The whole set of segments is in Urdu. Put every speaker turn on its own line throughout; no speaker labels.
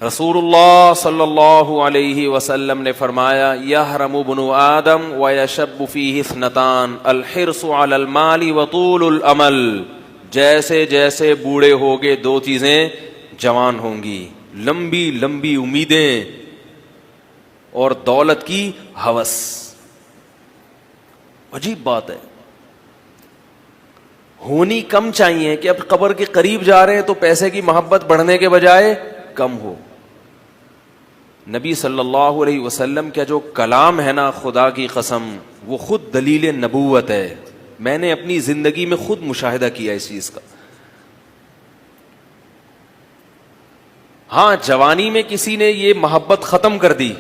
رسول اللہ صلی اللہ علیہ وسلم نے فرمایا یحرم ابن آدم ویشب فیہ اثنتان الحرص علی المال وطول الامل. جیسے جیسے بوڑھے ہوگے دو چیزیں جوان ہوں گی, لمبی لمبی امیدیں اور دولت کی ہوس. عجیب بات ہے, ہونی کم چاہیے کہ اب قبر کے قریب جا رہے ہیں تو پیسے کی محبت بڑھنے کے بجائے کم ہو. نبی صلی اللہ علیہ وسلم کا جو کلام ہے نا, خدا کی قسم وہ خود دلیل نبوت ہے. میں نے اپنی زندگی میں خود مشاہدہ کیا اس چیز کا. ہاں, جوانی میں کسی نے یہ محبت ختم کر دی,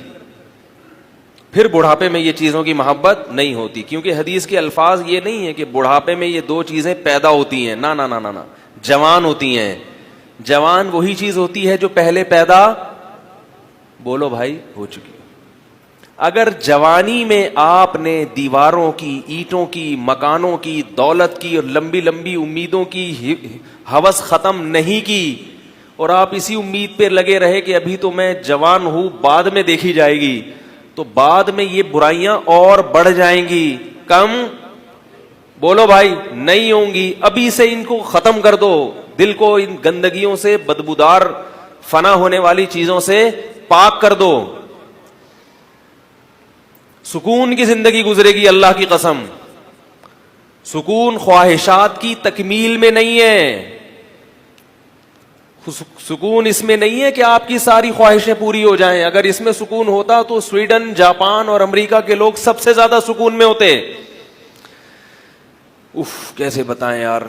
پھر بڑھاپے میں یہ چیزوں کی محبت نہیں ہوتی, کیونکہ حدیث کے الفاظ یہ نہیں ہے کہ بڑھاپے میں یہ دو چیزیں پیدا ہوتی ہیں. نا نا نا نا نا, جوان ہوتی ہیں. جوان وہی چیز ہوتی ہے جو پہلے پیدا, بولو بھائی, ہو چکی. اگر جوانی میں آپ نے دیواروں کی, اینٹوں کی, مکانوں کی, دولت کی اور لمبی لمبی امیدوں کی ہوس ختم نہیں کی اور آپ اسی امید پہ لگے رہے کہ ابھی تو میں جوان ہوں, بعد میں دیکھی جائے گی, تو بعد میں یہ برائیاں اور بڑھ جائیں گی, کم, بولو بھائی, نہیں ہوں گی. ابھی سے ان کو ختم کر دو, دل کو ان گندگیوں سے, بدبودار فنا ہونے والی چیزوں سے پاک کر دو. سکون کی زندگی گزرے گی, اللہ کی قسم. سکون خواہشات کی تکمیل میں نہیں ہے, سکون اس میں نہیں ہے کہ آپ کی ساری خواہشیں پوری ہو جائیں. اگر اس میں سکون ہوتا تو سویڈن, جاپان اور امریکہ کے لوگ سب سے زیادہ سکون میں ہوتے. اف, کیسے بتائیں یار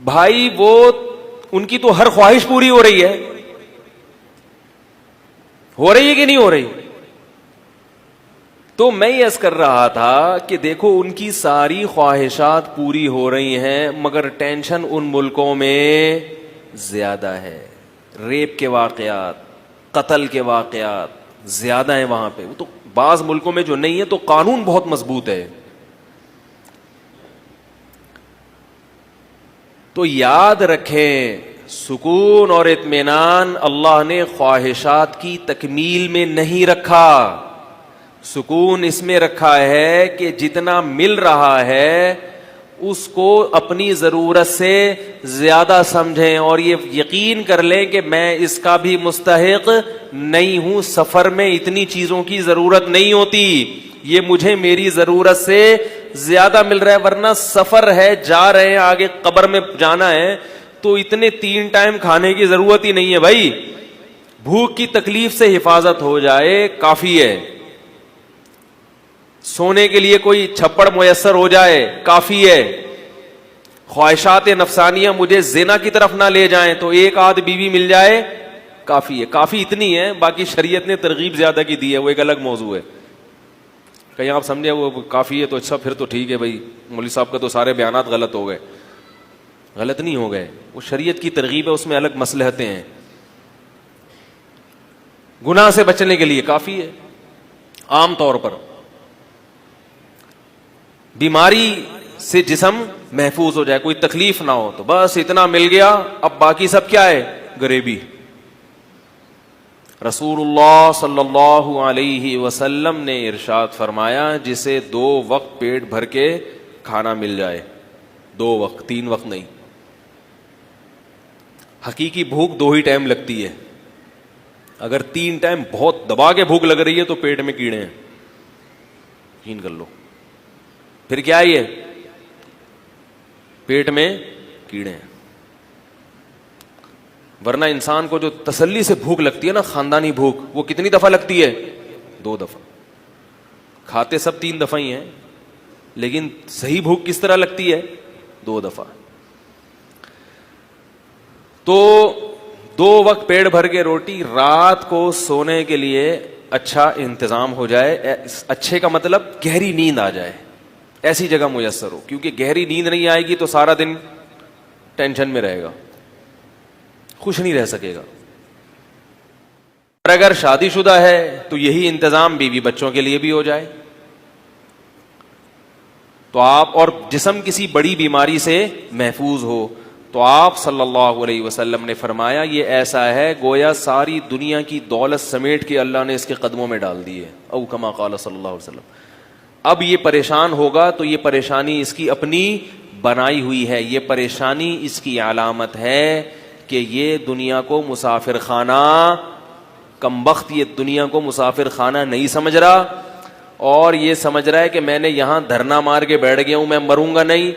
بھائی, وہ ان کی تو ہر خواہش پوری ہو رہی ہے. ہو رہی ہے کہ نہیں ہو رہی؟ تو میں یہ عرض کر رہا تھا کہ دیکھو ان کی ساری خواہشات پوری ہو رہی ہیں, مگر ٹینشن ان ملکوں میں زیادہ ہے. ریپ کے واقعات, قتل کے واقعات زیادہ ہیں وہاں پہ. وہ تو بعض ملکوں میں جو نہیں ہے تو قانون بہت مضبوط ہے. تو یاد رکھیں, سکون اور اطمینان اللہ نے خواہشات کی تکمیل میں نہیں رکھا. سکون اس میں رکھا ہے کہ جتنا مل رہا ہے اس کو اپنی ضرورت سے زیادہ سمجھیں اور یہ یقین کر لیں کہ میں اس کا بھی مستحق نہیں ہوں. سفر میں اتنی چیزوں کی ضرورت نہیں ہوتی, یہ مجھے میری ضرورت سے زیادہ مل رہا ہے. ورنہ سفر ہے, جا رہے ہیں, آگے قبر میں جانا ہے, تو اتنے 3 ٹائم کھانے کی ضرورت ہی نہیں ہے بھائی. بھوک کی تکلیف سے حفاظت ہو جائے کافی ہے. سونے کے لیے کوئی چھپڑ میسر ہو جائے کافی ہے. خواہشات نفسانیہ مجھے زنا کی طرف نہ لے جائیں تو ایک آدھ بیوی مل جائے کافی ہے. کافی اتنی ہے, باقی شریعت نے ترغیب زیادہ کی دی ہے, وہ ایک الگ موضوع ہے. کہیں آپ سمجھے وہ کافی ہے تو اچھا, پھر تو ٹھیک ہے بھائی, مولوی صاحب کا تو سارے بیانات غلط ہو گئے. غلط نہیں ہو گئے, وہ شریعت کی ترغیب ہے, اس میں الگ مصلحتیں ہیں. گناہ سے بچنے کے لیے کافی ہے. عام طور پر بیماری سے جسم محفوظ ہو جائے, کوئی تکلیف نہ ہو, تو بس اتنا مل گیا. اب باقی سب کیا ہے, غریبی. رسول اللہ صلی اللہ علیہ وسلم نے ارشاد فرمایا, جسے 2 وقت پیٹ بھر کے کھانا مل جائے, 2 وقت, 3 وقت نہیں. حقیقی بھوک 2 ہی ٹائم لگتی ہے. اگر 3 ٹائم بہت دبا کے بھوک لگ رہی ہے تو پیٹ میں کیڑے ہیں, یقین کر لو. پھر کیا ہے, یہ پیٹ میں کیڑے ہیں. ورنہ انسان کو جو تسلی سے بھوک لگتی ہے نا, خاندانی بھوک, وہ کتنی دفعہ لگتی ہے, 2 دفعہ. کھاتے سب 3 دفعہ ہی ہیں, لیکن صحیح بھوک کس طرح لگتی ہے, 2 دفعہ. تو 2 وقت پیٹ بھر کے روٹی, رات کو سونے کے لیے اچھا انتظام ہو جائے. اچھے کا مطلب گہری نیند آ جائے, ایسی جگہ میسر ہو, کیونکہ گہری نیند نہیں آئے گی تو سارا دن ٹینشن میں رہے گا, خوش نہیں رہ سکے گا. اور اگر شادی شدہ ہے تو یہی انتظام بیوی بچوں کے لیے بھی ہو جائے تو آپ, اور جسم کسی بڑی بیماری سے محفوظ ہو, تو آپ صلی اللہ علیہ وسلم نے فرمایا یہ ایسا ہے گویا ساری دنیا کی دولت سمیٹ کے اللہ نے اس کے قدموں میں ڈال دی ہے، او کما قال صلی اللہ علیہ وسلم. اب یہ پریشان ہوگا تو یہ پریشانی اس کی اپنی بنائی ہوئی ہے، یہ پریشانی اس کی علامت ہے کہ یہ دنیا کو مسافر خانہ، کمبخت یہ دنیا کو مسافر خانہ نہیں سمجھ رہا، اور یہ سمجھ رہا ہے کہ میں نے یہاں دھرنا مار کے بیٹھ گیا ہوں، میں مروں گا نہیں.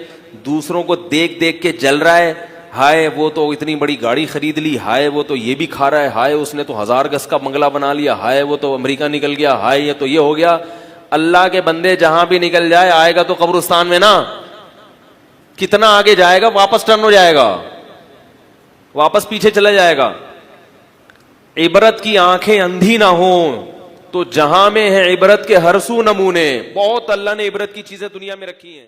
دوسروں کو دیکھ دیکھ کے جل رہا ہے، ہائے وہ تو اتنی بڑی گاڑی خرید لی، ہائے وہ تو یہ بھی کھا رہا ہے، ہائے اس نے تو 1000 گز کا بنگلہ بنا لیا، ہائے وہ تو امریکہ نکل گیا، ہائے یہ تو یہ ہو گیا. اللہ کے بندے جہاں بھی نکل جائے آئے گا تو قبرستان میں نا. کتنا آگے جائے گا واپس ٹرن ہو جائے گا، واپس پیچھے چلا جائے گا. عبرت کی آنکھیں اندھی نہ ہوں تو جہاں میں ہے عبرت کے ہر سو نمونے. بہت اللہ نے عبرت کی چیزیں دنیا میں رکھی ہیں.